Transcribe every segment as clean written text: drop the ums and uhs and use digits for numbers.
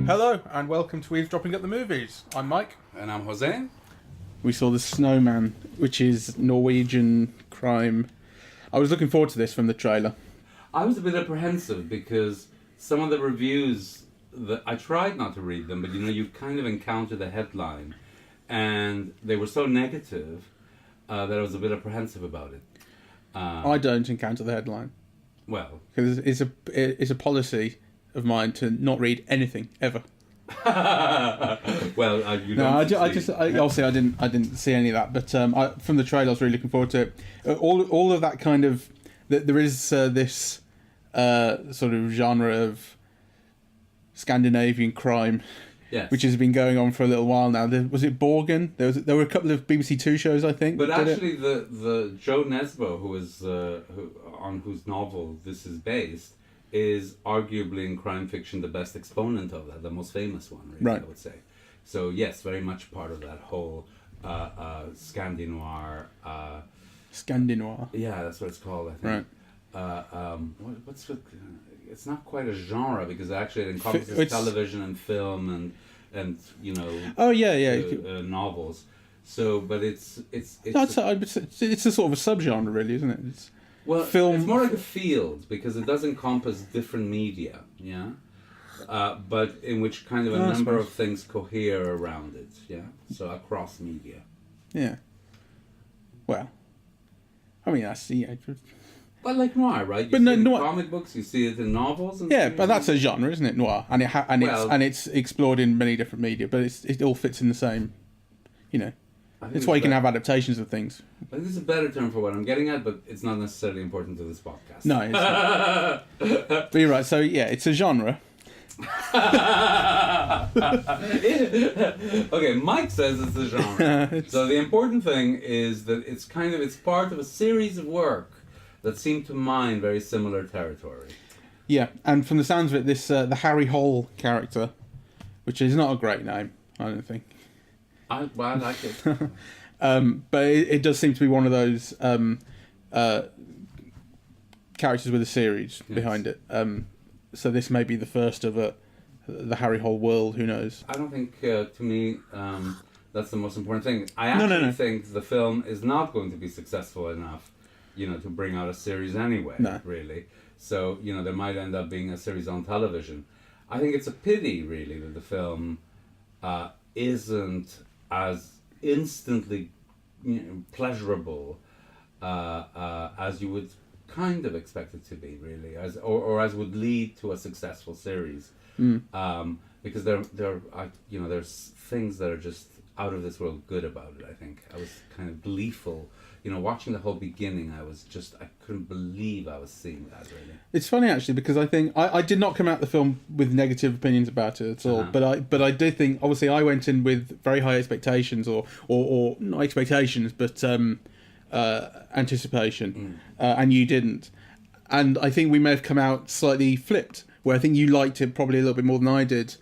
Hello and welcome to Eavesdropping at the Movies. I'm Mike. And I'm Jose. We saw The Snowman, which is Norwegian crime. I was looking forward to this from the trailer. I was a bit apprehensive because some of the reviews, I tried not to read them, but you kind of encounter the headline, and they were so negative that I was a bit apprehensive about it. I don't encounter the headline. Well, because it's a policy of mine to not read anything ever. Well, you no, don't. Obviously I didn't see any of that, but from the trailer I was really looking forward to it. All of that kind of there is this sort of genre of Scandinavian crime, yes, which has been going on for a little while now. Was it Borgen? There were a couple of BBC Two shows, I think. But actually, the Joe Nesbo, on whose novel this is based, is arguably in crime fiction the best exponent of that, the most famous one, really, right. I would say. So yes, very much part of that whole Scandinoir. Scandinoir. Yeah, that's what it's called, I think. Right. It's not quite a genre because actually it encompasses television and film and Oh yeah. Novels. So, but it's a sort of a subgenre, really, isn't it? Film. It's more like a field because it does encompass different media, yeah, but in which kind of a number of things cohere around it, yeah. So across media. Yeah. Well, I mean that's But like noir, right? You see it in comic books, you see it in novels. And but that's a genre, isn't it? Noir, and it's explored in many different media, but it all fits in the same, It's why you can have adaptations of things. I think this is a better term for what I'm getting at, but it's not necessarily important to this podcast. No, it's not. But you're right. So yeah, it's a genre. Okay, Mike says it's a genre. So the important thing is that it's part of a series of work that seem to mine very similar territory. Yeah, and from the sounds of it, the Harry Hole character, which is not a great name, I don't think. I like it. But it does seem to be one of those characters with a series behind it. So this may be the first of the Harry Hole world. Who knows? I don't think, to me, that's the most important thing. I actually think the film is not going to be successful enough, to bring out a series anyway. No. Really. So there might end up being a series on television. I think it's a pity, really, that the film isn't as instantly pleasurable as you would kind of expect it to be, really, or as would lead to a successful series. Because there's things that are just out of this world good about it. I think I was kind of gleeful. Watching the whole beginning, I couldn't believe I was seeing that, really. It's funny, actually, because I think I did not come out the film with negative opinions about it at all, but I do think, obviously, I went in with very high expectations, or not expectations, but anticipation, and you didn't. And I think we may have come out slightly flipped, where I think you liked it probably a little bit more than I did,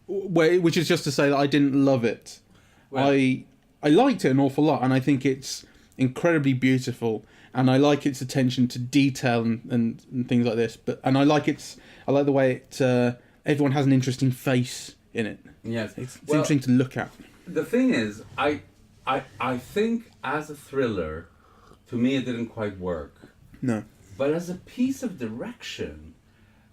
which is just to say that I didn't love it. Well, I liked it an awful lot, and I think it's incredibly beautiful, and I like its attention to detail and things like this. I like the way it everyone has an interesting face in it. Yes, it's interesting to look at. The thing is, I think as a thriller, to me it didn't quite work. No, but as a piece of direction,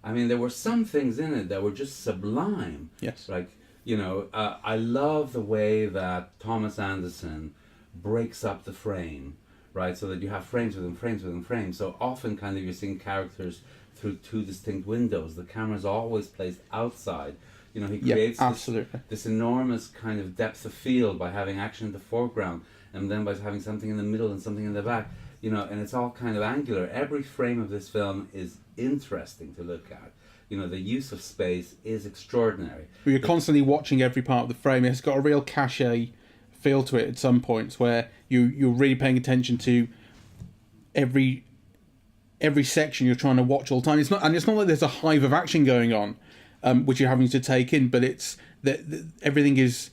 I mean, there were some things in it that were just sublime. Yes, like I love the way that Thomas Anderson breaks up the frame, right? So that you have frames within frames within frames. So often kind of you're seeing characters through two distinct windows. The camera's always placed outside. He creates this enormous kind of depth of field by having action in the foreground and then by having something in the middle and something in the back, and it's all kind of angular. Every frame of this film is interesting to look at. The use of space is extraordinary. You're constantly watching every part of the frame. It's got a real cachet feel to it at some points where you're really paying attention to every section you're trying to watch all the time. It's not like there's a hive of action going on, which you're having to take in, but it's that everything is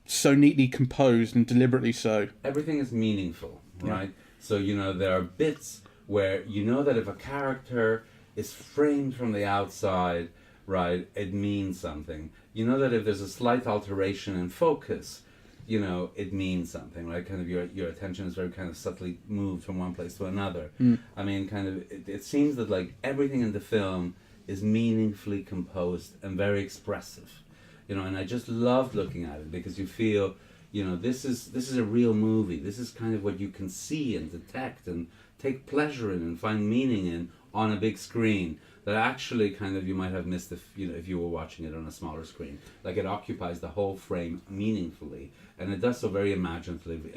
so neatly composed and deliberately so. Everything is meaningful, right? So, there are bits where that if a character is framed from the outside, right, it means something. That if there's a slight alteration in focus, it means something, right? Kind of your attention is very kind of subtly moved from one place to another. I mean, kind of, it seems that like everything in the film is meaningfully composed and very expressive, and I just loved looking at it because you feel, this is a real movie. This is kind of what you can see and detect and take pleasure in and find meaning in on a big screen that actually kind of you might have missed if you were watching it on a smaller screen. Like it occupies the whole frame meaningfully, and it does so very imaginatively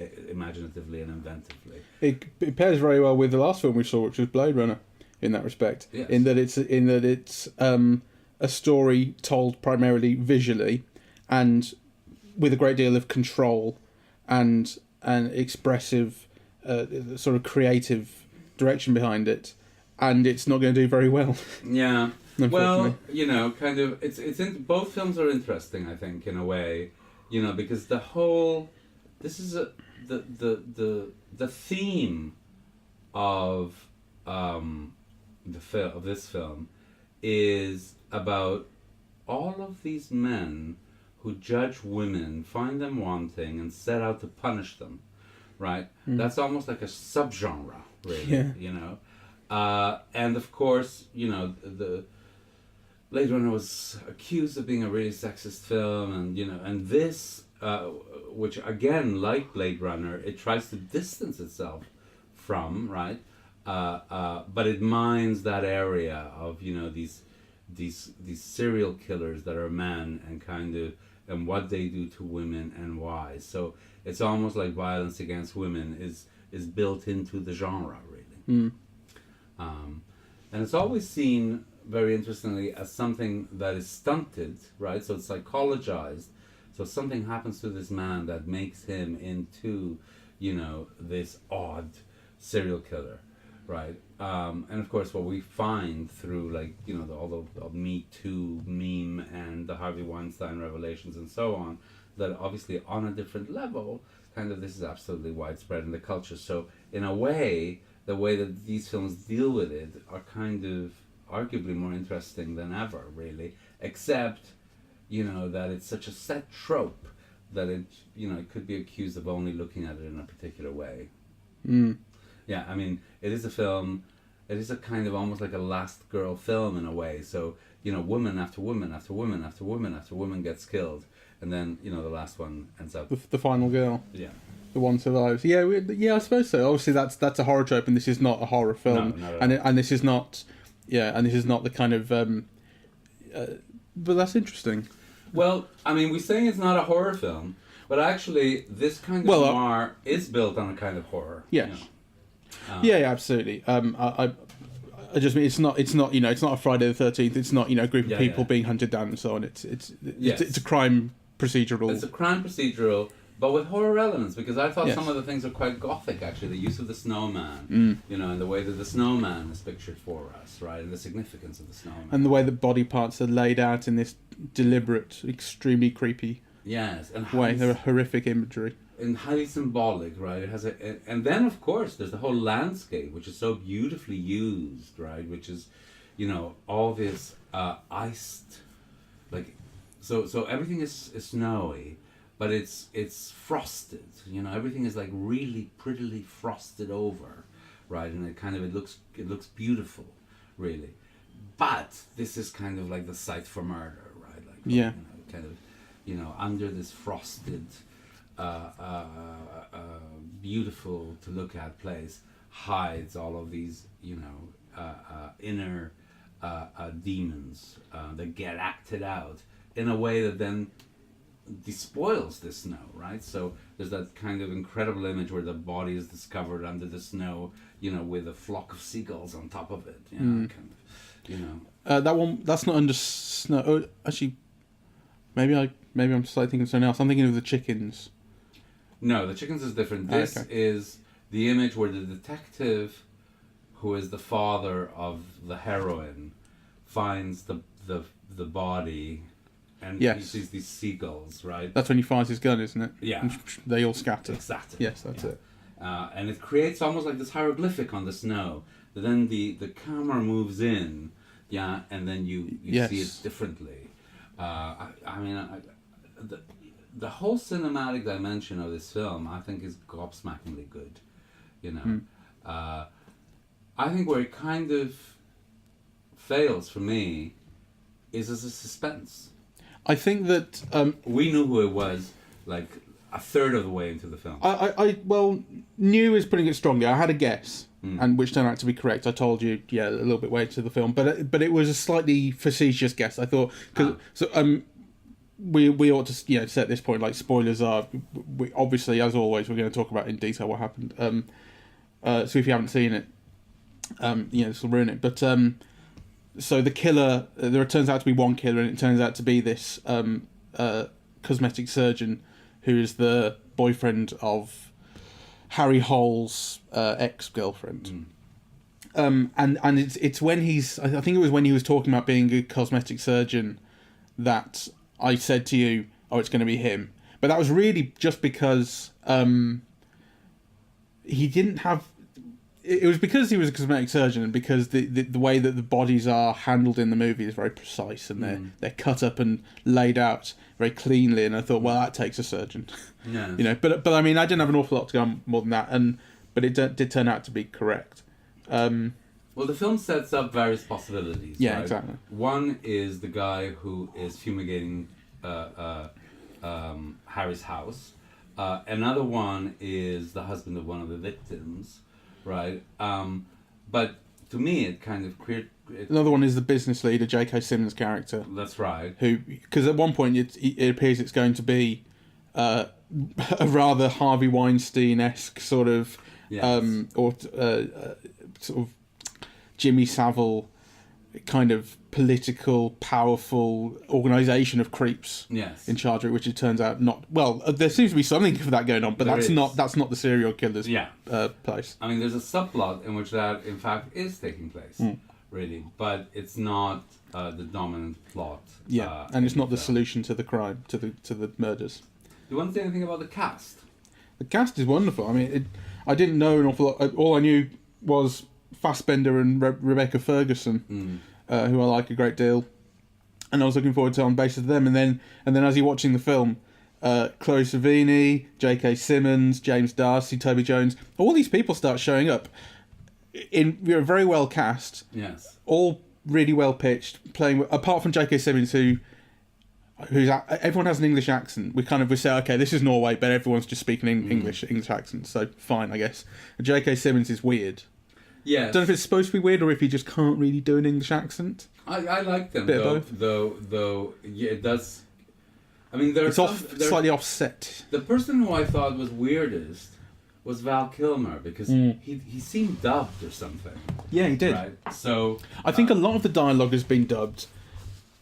and inventively. It pairs very well with the last film we saw, which was Blade Runner, in that respect. Yes. In that it's a story told primarily visually, and with a great deal of control and expressive, sort of creative direction behind it. And it's not going to do very well. Yeah. Well, kind of, both films are interesting, I think, in a way, because this is the theme of this film is about all of these men who judge women, find them wanting, and set out to punish them, right? That's almost like a subgenre, really, and of course, the Blade Runner was accused of being a really sexist film, and this, which again, like Blade Runner, it tries to distance itself from, right? But it mines that area of these serial killers that are men and what they do to women and why. So it's almost like violence against women is built into the genre, really. And it's always seen, very interestingly, as something that is stunted, right? So it's psychologized. So something happens to this man that makes him into, this odd serial killer, right? And of course, what we find through, all the Me Too meme and the Harvey Weinstein revelations and so on, that obviously on a different level, kind of this is absolutely widespread in the culture. So in a way, the way that these films deal with it are kind of arguably more interesting than ever, really, except, that it's such a set trope that it could be accused of only looking at it in a particular way. Yeah, I mean, it is a kind of almost like a last girl film in a way. So, woman after woman after woman after woman after woman gets killed, and then, the last one ends up... The final girl. Yeah. The one survives. Yeah, I suppose so. Obviously, that's a horror trope, and this is not a horror film. No. And this is not... Yeah, and this is not the kind of... but that's interesting. Well, I mean, we're saying it's not a horror film, but actually, this kind of noir is built on a kind of horror. Yes. Yeah, absolutely. I just mean it's not it's not a Friday the 13th. It's not a group of people being hunted down and so on. It's a crime procedural. It's a crime procedural, but with horror elements, because I thought some of the things are quite gothic, actually. The use of the snowman, and the way that the snowman is pictured for us, right, and the significance of the snowman. And the way that body parts are laid out in this deliberate, extremely creepy way. They're horrific imagery. And highly symbolic, right? It has and then, of course, there's the whole landscape, which is so beautifully used, right? Which is, all this iced, so everything is snowy, but it's frosted. Everything is like really prettily frosted over, right? And it looks beautiful, really. But this is kind of like the site for murder, right? Under this frosted, beautiful to look at place hides all of these, inner demons that get acted out in a way that then despoils the snow, right? So there's that kind of incredible image where the body is discovered under the snow, with a flock of seagulls on top of it, that one, that's not under snow. Oh, actually, maybe I'm slightly thinking of something else. I'm thinking of the chickens. No, the chickens is different. This is the image where the detective, who is the father of the heroine, finds the body, and he sees these seagulls, right? That's when he fires his gun, isn't it? Yeah. And they all scatter. Exactly. Yes, that's it. And it creates almost like this hieroglyphic on the snow. But then the camera moves in, and then you see it differently. The whole cinematic dimension of this film, I think, is gobsmackingly good. I think where it kind of fails for me is as a suspense. I think that we knew who it was like a third of the way into the film. Well, knew is putting it strongly. I had a guess, and which turned out to be correct. I told you, a little bit way into the film, but it was a slightly facetious guess. I thought we ought to say at this point, like, spoilers are, we obviously, as always, we're going to talk about in detail what happened. So if you haven't seen it, this will ruin it. But so the killer, there turns out to be one killer, and it turns out to be this cosmetic surgeon who is the boyfriend of Harry Hole's ex-girlfriend. And it's when I think it was when he was talking about being a cosmetic surgeon that I said to you, oh, it's going to be him. But that was really just because he didn't have... It was because he was a cosmetic surgeon, and because the way that the bodies are handled in the movie is very precise, and they're cut up and laid out very cleanly. And I thought, well, that takes a surgeon. Yes. But I mean, I didn't have an awful lot to go on more than that, but it did turn out to be correct. Well, the film sets up various possibilities. Yeah, right? exactly. One is the guy who is fumigating Harry's house. Another one is the husband of one of the victims. Right, but to me, it kind of created. Another one is the business leader, J.K. Simmons' character. That's right. Who, because at one point it appears it's going to be a rather Harvey Weinstein-esque sort of, or sort of Jimmy Savile kind of political, powerful organisation of creeps in charge of it, which it turns out not. Well, there seems to be something for that going on, but that's not the serial killer's place. I mean, there's a subplot in which that, in fact, is taking place, really, but it's not the dominant plot. Yeah, and it's not the solution to the crime, to the murders. Do you want to say anything about the cast? The cast is wonderful. I mean, I didn't know an awful lot. All I knew was Fassbender and Rebecca Ferguson. Who I like a great deal, and I was looking forward to on the basis of them. And then as you're watching the film, Chloe Sevigny, J.K. Simmons, James Darcy, Toby Jones, all these people start showing up in very well cast. Yes, all really well pitched, playing apart from J.K. Simmons, who's everyone has an English accent. We say, okay, this is Norway, but everyone's just speaking English accent, so fine, I guess. J.K. Simmons is weird. Yeah, I don't know if it's supposed to be weird or if he just can't really do an English accent. I like them, though. Yeah, it does. I mean, it's slightly offset. The person who I thought was weirdest was Val Kilmer, because he seemed dubbed or something. Yeah, he did. Right. So I think a lot of the dialogue has been dubbed,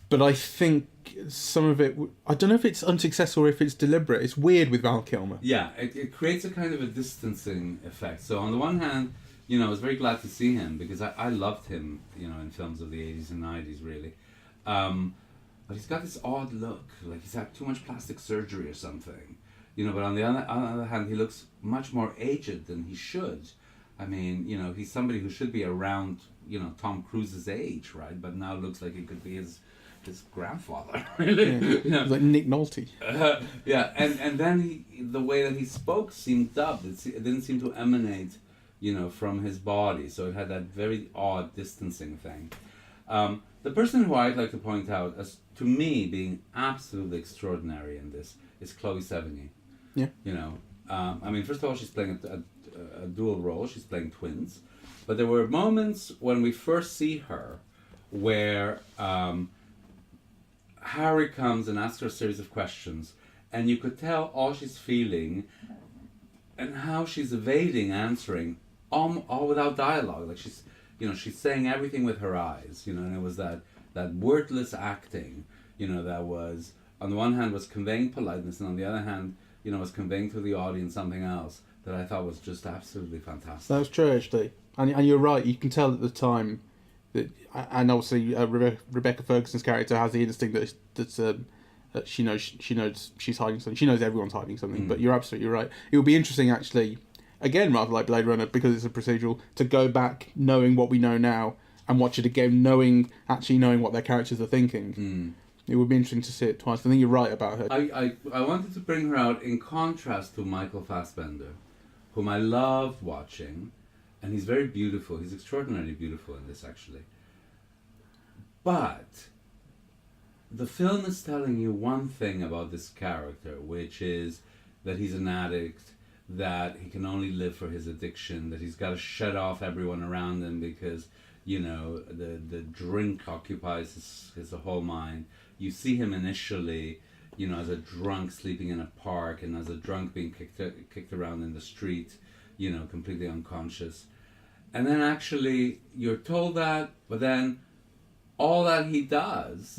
but I think some of it, I don't know if it's unsuccessful or if it's deliberate. It's weird with Val Kilmer. Yeah, it creates a kind of a distancing effect. So on the one hand, I was very glad to see him, because I loved him, in films of the 80s and 90s, really. But he's got this odd look, like he's had too much plastic surgery or something. But on the other hand, he looks much more aged than he should. I mean, he's somebody who should be around, Tom Cruise's age, right? But now looks like he could be his grandfather, really. Yeah. Like Nick Nolte. And then the way that he spoke seemed dubbed. It didn't seem to emanate from his body, so it had that very odd distancing thing. The person who I'd like to point out as, to me, being absolutely extraordinary in this is Chloe Sevigny. Yeah. I mean, first of all, she's playing a dual role. She's playing twins. But there were moments when we first see her where Harry comes and asks her a series of questions, and you could tell all she's feeling and how she's evading answering, all without dialogue. Like she's saying everything with her eyes, and it was that wordless acting, that was, on the one hand, was conveying politeness, and on the other hand, was conveying to the audience something else that I thought was just absolutely fantastic. That was true, actually. And you're right, you can tell at the time that, and obviously Rebecca Ferguson's character has the instinct that she knows she's hiding something. She knows everyone's hiding something, but you're absolutely right. It would be interesting, actually, again, rather like Blade Runner, because it's a procedural, to go back knowing what we know now and watch it again, knowing what their characters are thinking. It would be interesting to see it twice. I think you're right about her. I wanted to bring her out in contrast to Michael Fassbender, whom I loved watching, and he's very beautiful. He's extraordinarily beautiful in this, actually. But the film is telling you one thing about this character, which is that he's an addict, that he can only live for his addiction, that he's got to shut off everyone around him because, you know, the drink occupies his whole mind. You see him initially, you know, as a drunk sleeping in a park, and as a drunk being kicked around in the street, you know, completely unconscious. And then actually you're told that, but then all that he does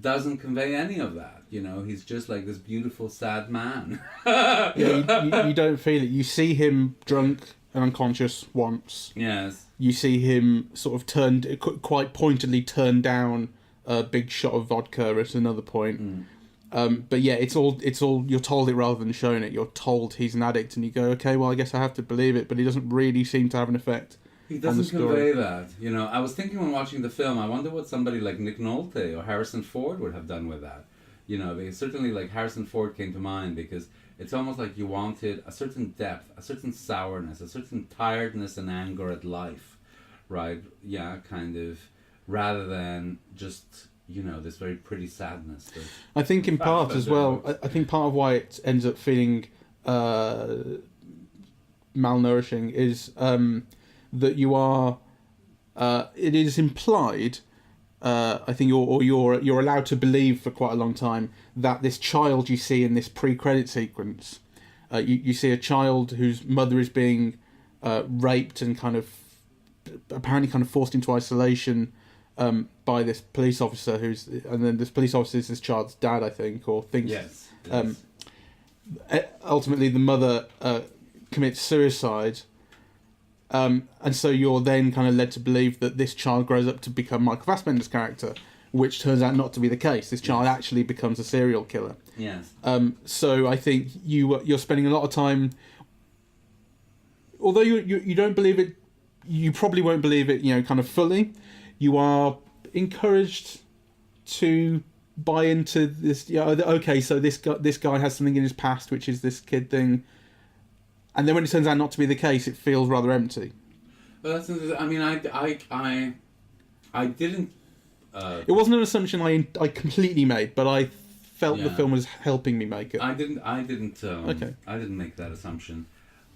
doesn't convey any of that. You know, he's just like this beautiful, sad man. You don't feel it. You see him drunk and unconscious once. Yes. You see him sort of quite pointedly turn down a big shot of vodka at another point. But yeah, it's all you're told it rather than shown it. You're told he's an addict, and you go, okay, well, I guess I have to believe it. But he doesn't really seem to have an effect. He doesn't convey that. You know, I was thinking when watching the film, I wonder what somebody like Nick Nolte or Harrison Ford would have done with that. You know, because certainly like Harrison Ford came to mind, because it's almost like you wanted a certain depth, a certain sourness, a certain tiredness and anger at life, right? Yeah, kind of, rather than just, you know, this very pretty sadness. I think in part as well, I think part of why it ends up feeling malnourishing is that you are, it is implied, I think you're allowed to believe for quite a long time that this child you see in this pre-credit sequence, you see a child whose mother is being raped and kind of apparently kind of forced into isolation by this police officer and then this police officer is this child's dad, I think, or thinks. Yes. Ultimately, the mother commits suicide. And so you're then kind of led to believe that this child grows up to become Michael Fassbender's character, which turns out not to be the case. This child actually becomes a serial killer. Yes. So I think you're spending a lot of time, although you don't believe it, you probably won't believe it, you know, kind of fully. You are encouraged to buy into this. Yeah, okay, so this guy has something in his past, which is this kid thing. And then when it turns out not to be the case, it feels rather empty. Well, that's interesting. I mean, I didn't. It wasn't an assumption I completely made, but I felt the film was helping me make it. I didn't. Okay. I didn't make that assumption.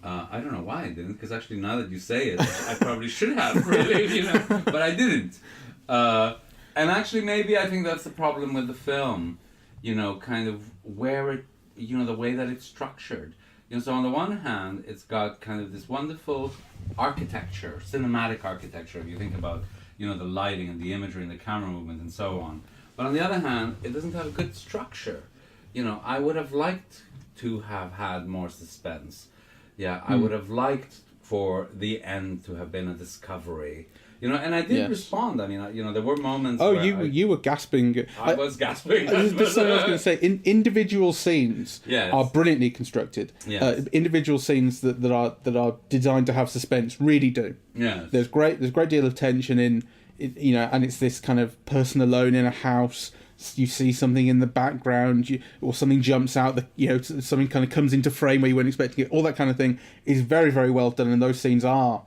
I don't know why I didn't, because actually now that you say it, I probably should have, really, you know, but I didn't. And actually, maybe I think that's the problem with the film, you know, kind of where it, you know, the way that it's structured. You know, so on the one hand, it's got kind of this wonderful architecture, cinematic architecture, if you think about, you know, the lighting and the imagery and the camera movement and so on. But on the other hand, it doesn't have a good structure. You know, I would have liked to have had more suspense. Yeah, I would have liked for the end to have been a discovery. You know, and I did respond. I mean, you know, there were moments. Oh, you were gasping. I was gasping. Just something I was going to say. Individual scenes are brilliantly constructed. Yes. Individual scenes that are designed to have suspense really do. Yes. There's a great deal of tension in, you know, and it's this kind of person alone in a house. You see something in the background, or something jumps out. You know, something kind of comes into frame where you weren't expecting it. All that kind of thing is very, very well done, and those scenes are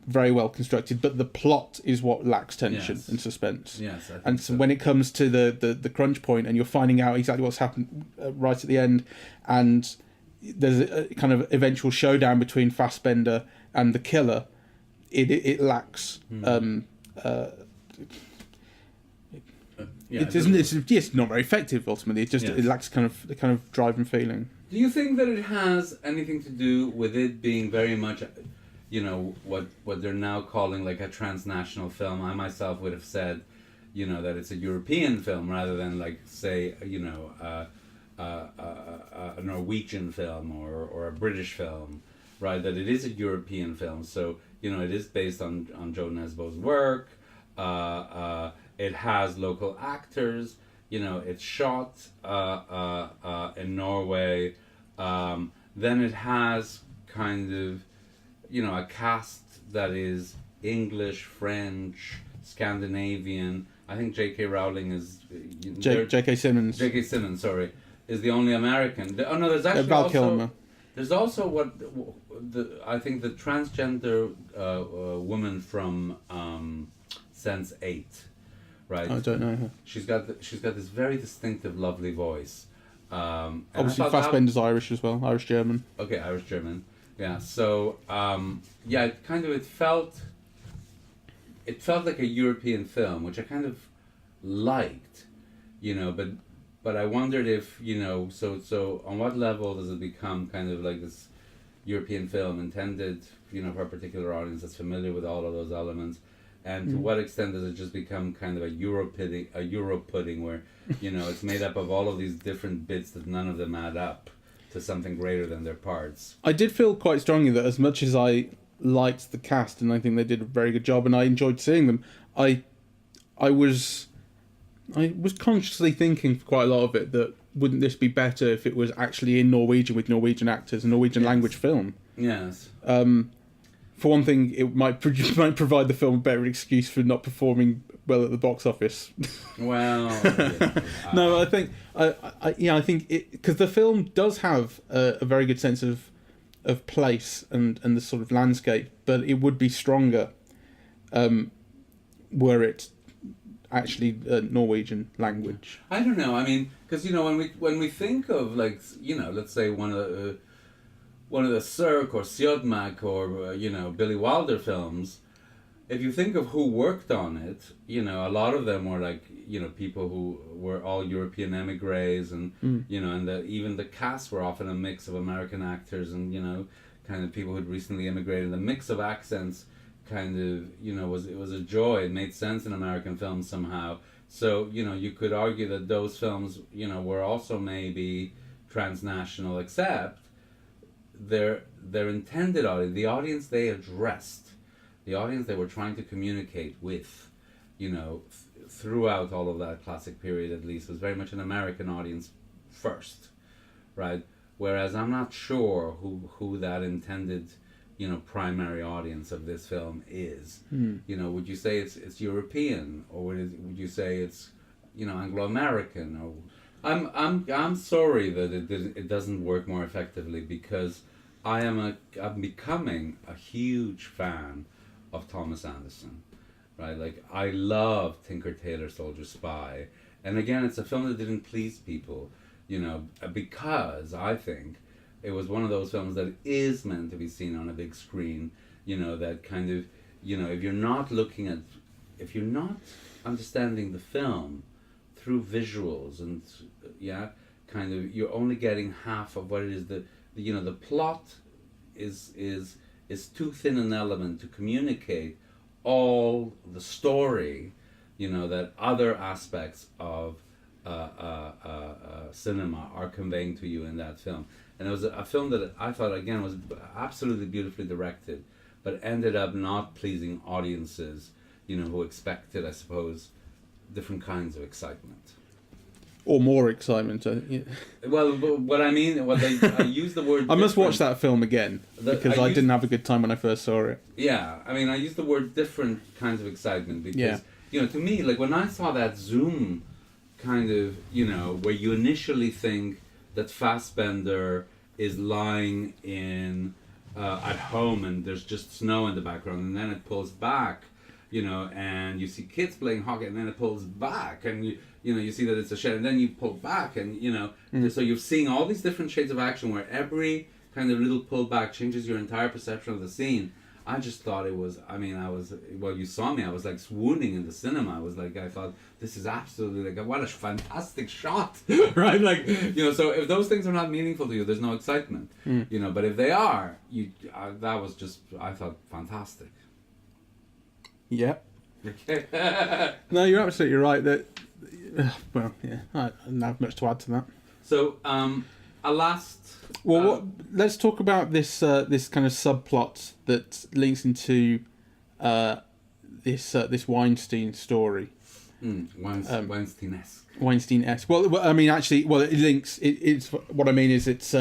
very well constructed. But the plot is what lacks tension and suspense. Yes, I think and so when it comes to the crunch point, and you're finding out exactly what's happened right at the end, and there's a kind of eventual showdown between Fassbender and the killer, it lacks. It's not very effective ultimately. It lacks kind of drive and feeling. Do you think that it has anything to do with it being very much, you know, what they're now calling like a transnational film? I myself would have said, you know, that it's a European film rather than like, say, you know, a Norwegian film or a British film, right? That it is a European film. So, you know, it is based on Joe Nesbo's work. It has local actors. You know, it's shot in Norway. Then it has kind of, a cast that is English, French, Scandinavian. I think J.K. Rowling is... J.K. Simmons. J.K. Simmons, sorry, is the only American. Oh no, there's actually Val Kilmer. There's also I think the transgender woman from Sense8, right? I don't know her. She's got this very distinctive, lovely voice. Obviously, Fassbender's Irish as well, Irish German. Okay, Irish German. Yeah. So it felt like a European film, which I kind of liked, but I wondered if so on what level does it become kind of like this European film intended for a particular audience that's familiar with all of those elements, and to what extent does it just become kind of a Euro pudding where it's made up of all of these different bits that none of them add up to something greater than their parts. I did feel quite strongly that as much as I liked the cast and I think they did a very good job and I enjoyed seeing them, I was consciously thinking for quite a lot of it that wouldn't this be better if it was actually in Norwegian with Norwegian actors, a Norwegian language film. Yes. For one thing, it might provide the film a better excuse for not performing well at the box office. Well, no, I think I think because the film does have a very good sense of place and the sort of landscape, but it would be stronger were it actually Norwegian language. I don't know. I mean, because when we think of let's say one of the Cirque or Siodmak or Billy Wilder films, if you think of who worked on it, a lot of them were people who were all European emigres, and and even the cast were often a mix of American actors and kind of people who'd recently immigrated. The mix of accents kind of was a joy. It made sense in American films somehow. So you could argue that those films were also maybe transnational, except their intended audience, the audience they addressed, the audience they were trying to communicate with, throughout all of that classic period at least, was very much an American audience first, right? Whereas I'm not sure who that intended, primary audience of this film is. Would you say it's European, or would you say it's, Anglo-American? Or I'm sorry that it doesn't work more effectively, because I'm becoming a huge fan of Thomas Anderson, right? Like, I love Tinker Tailor Soldier Spy, and again, it's a film that didn't please people, because I think it was one of those films that is meant to be seen on a big screen, that kind of, if you're not understanding the film through visuals and kind of, you're only getting half of what it is. The plot is too thin an element to communicate all the story, that other aspects of cinema are conveying to you in that film. And it was a film that I thought, again, was absolutely beautifully directed, but ended up not pleasing audiences, who expected, I suppose, different kinds of excitement. Or more excitement. Yeah. Well, what I mean, I use the word... I must watch that film again, because I didn't have a good time when I first saw it. Yeah, I mean, I use the word different kinds of excitement, because, to me, like, when I saw that zoom kind of, where you initially think that Fassbender is lying in at home and there's just snow in the background, and then it pulls back, and you see kids playing hockey, and then it pulls back, and you see that it's a shed, and then you pull back, and so you're seeing all these different shades of action where every kind of little pullback changes your entire perception of the scene. I just thought it was, you saw me, I was like swooning in the cinema. I thought, this is absolutely, what a fantastic shot, right? Like, so if those things are not meaningful to you, there's no excitement, but if they are, that was just, I thought, fantastic. Yeah. Okay. No, you're absolutely right. That, I don't have much to add to that. So, let's talk about this this kind of subplot that links into this Weinstein story. Weinstein-esque. Weinstein-esque. Well, I mean, actually, it links. It's what I mean is it's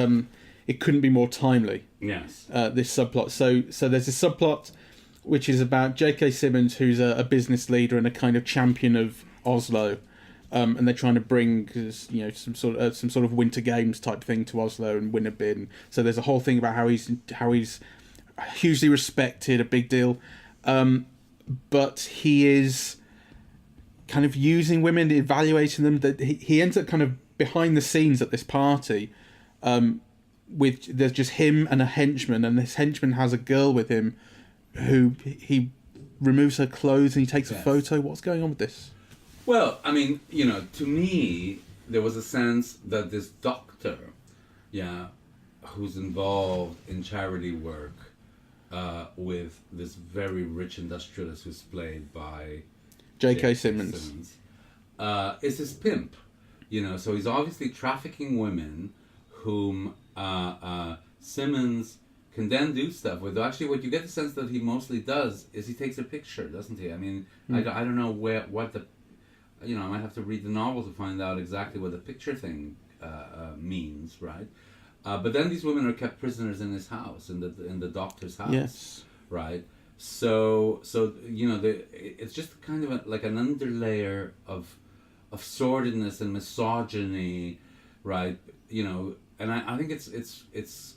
it couldn't be more timely. Yes. This subplot. So there's a subplot which is about J.K. Simmons, who's a business leader and a kind of champion of Oslo, and they're trying to bring some sort of winter games type thing to Oslo and win a bid. So there's a whole thing about how he's hugely respected, a big deal, but he is kind of using women, evaluating them. That he ends up kind of behind the scenes at this party. There's just him and a henchman, and this henchman has a girl with him who he removes her clothes and he takes a photo. What's going on with this? Well, I mean, to me, there was a sense that this doctor, who's involved in charity work with this very rich industrialist who's played by J.K. Simmons, is his pimp. So he's obviously trafficking women whom Simmons can then do stuff with. Actually, what you get the sense that he mostly does is he takes a picture, doesn't he? I mean, I don't know what the... I might have to read the novel to find out exactly what the picture thing means, right? But then these women are kept prisoners in his house, in the doctor's house. Yes. Right? So it's just kind of like an underlayer of sordidness and misogyny, right? And I think it's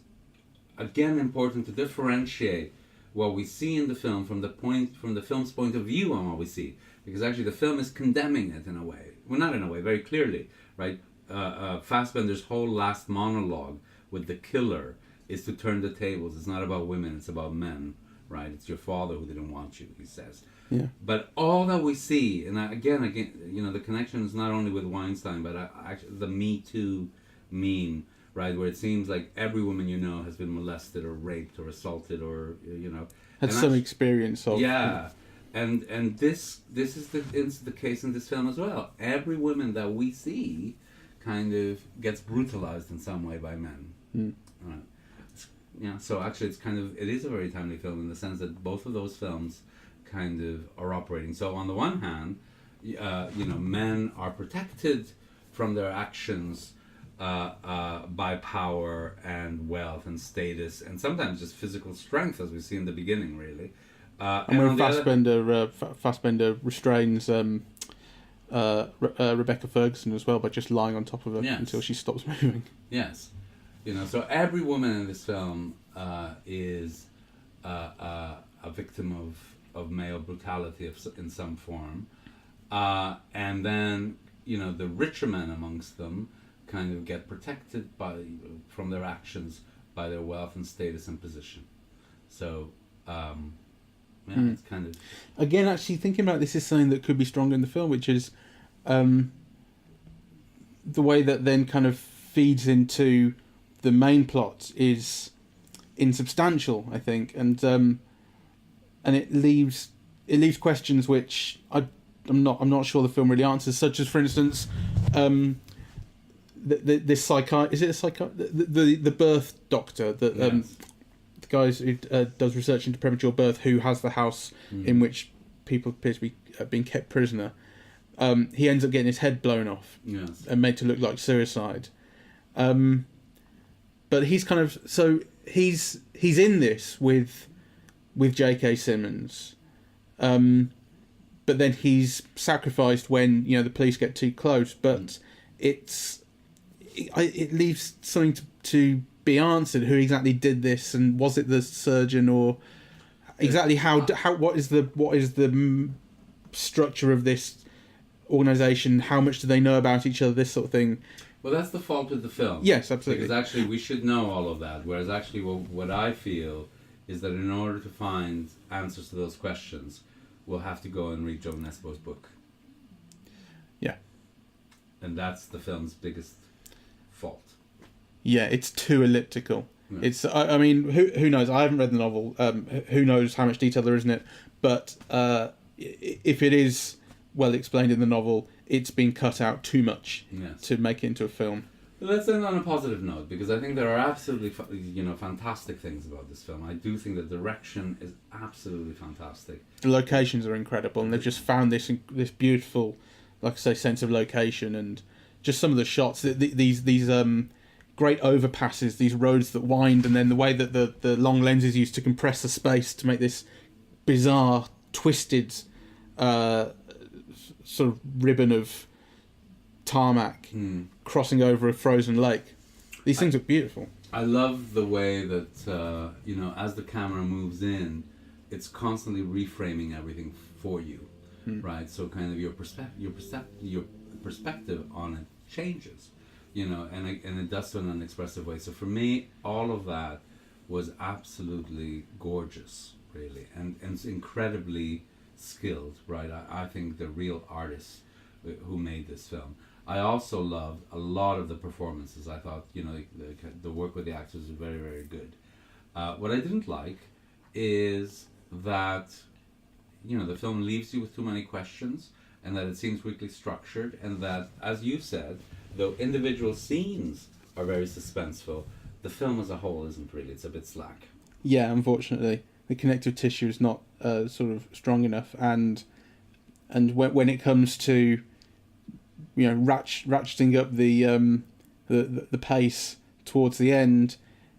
again important to differentiate what we see in the film from the film's point of view on what we see, because actually the film is condemning it in a way. Well, not in a way, very clearly, right? Fassbender's whole last monologue with the killer is to turn the tables. It's not about women, it's about men, right? It's your father who didn't want you, he says. Yeah. But all that we see, and again, the connection is not only with Weinstein, but actually the Me Too meme, right, where it seems like every woman has been molested or raped or assaulted or had some experience of. Yeah, and this is the case in this film as well. Every woman that we see kind of gets brutalized in some way by men. Right. So actually it is a very timely film in the sense that both of those films kind of are operating. So on the one hand, men are protected from their actions by power and wealth and status and sometimes just physical strength, as we see in the beginning, really. And when Fassbender restrains Rebecca Ferguson as well by just lying on top of her until she stops moving. Yes. So every woman in this film is a victim of male brutality in some form. And then, the richer men amongst them kind of get protected from their actions by their wealth and status and position. So, it's kind of... Again, actually thinking about this is something that could be stronger in the film, which is the way that then kind of feeds into the main plot is insubstantial, I think, and it leaves questions which I'm not sure the film really answers, such as, for instance, the birth doctor that the guys who does research into premature birth, who has the house in which people appear to be being kept prisoner. He ends up getting his head blown off and made to look like suicide. But he's kind of he's in this with J.K. Simmons, but then he's sacrificed when the police get too close. But it leaves something to be answered. Who exactly did this, and was it the surgeon, or exactly how what is the structure of this organisation? How much do they know about each other? This sort of thing. Well, that's the fault of the film. Yes, absolutely. Because actually we should know all of that. Whereas actually what I feel is that in order to find answers to those questions, we'll have to go and read Joe Nesbo's book. Yeah. And that's the film's biggest fault. Yeah, it's too elliptical. Yeah. It's. I mean, who knows? I haven't read the novel. Who knows how much detail there is in it? But if it is well explained in the novel, it's been cut out too much to make it into a film. But let's end on a positive note, because I think there are absolutely fantastic things about this film. I do think the direction is absolutely fantastic. The locations are incredible, and they've just found this beautiful, like I say, sense of location, and just some of the shots. These great overpasses, these roads that wind, and then the way that the long lens is used to compress the space to make this bizarre, twisted sort of ribbon of tarmac crossing over a frozen lake. These things look beautiful. I love the way that, as the camera moves in, it's constantly reframing everything for you, right? So kind of your perspective on it changes, and it does so in an expressive way. So for me, all of that was absolutely gorgeous, really, and it's incredibly skilled, right? I think the real artists who made this film. I also loved a lot of the performances. I thought, the work with the actors was very, very good. What I didn't like is that, the film leaves you with too many questions, and that it seems weakly structured, and that, as you said, though individual scenes are very suspenseful, the film as a whole isn't really. It's a bit slack. Yeah, unfortunately. The connective tissue is not sort of strong enough, and when it comes to ratcheting up the pace towards the end,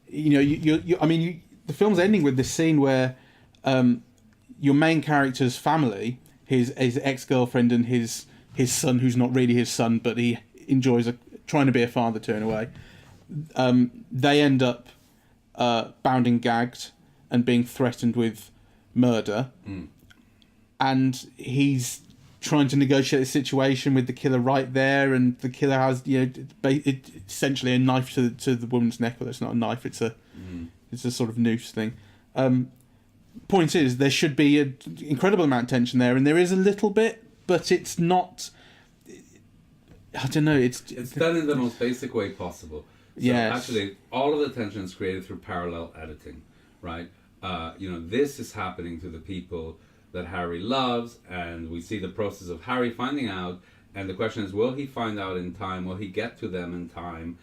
the film's ending with this scene where your main character's family, his ex-girlfriend and his son, who's not really his son, but he enjoys trying to be a father to in a way, they end up bound and gagged and being threatened with murder, and he's trying to negotiate the situation with the killer right there, and the killer has essentially a knife to the woman's neck. Well, it's not a knife; it's a sort of noose thing. Point is, there should be an incredible amount of tension there, and there is a little bit, but it's not. I don't know. It's done in the most basic way possible. So yes. Actually, all of the tension is created through parallel editing, right? This is happening to the people that Harry loves, and we see the process of Harry finding out, and the question is, will he find out in time? Will he get to them in time?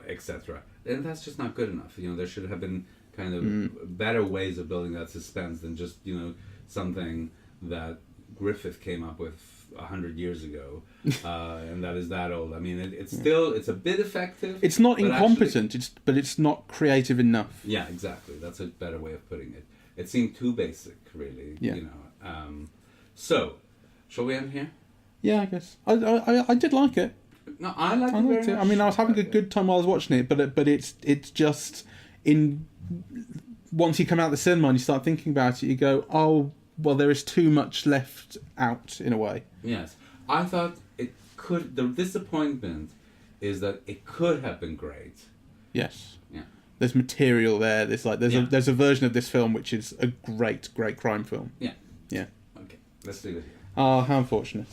Etc. And that's just not good enough. There should have been kind of better ways of building that suspense than just something that Griffith came up with 100 years ago, and that is that old. I mean, it's a bit effective. It's not incompetent, actually, but it's not creative enough. Yeah, exactly. That's a better way of putting it. It seemed too basic, really. Yeah. So, shall we end here? Yeah, I guess. I did like it. No, I liked it very much. I mean, I was having a good time while I was watching it, but it's just once you come out of the cinema and you start thinking about it, you go, oh, well, there is too much left out in a way. Yes, I thought it could. The disappointment is that it could have been great. Yes. Yeah. There's material there. There's a version of this film which is a great crime film. Yeah. Yeah. Okay, let's leave it here. Oh, how unfortunate.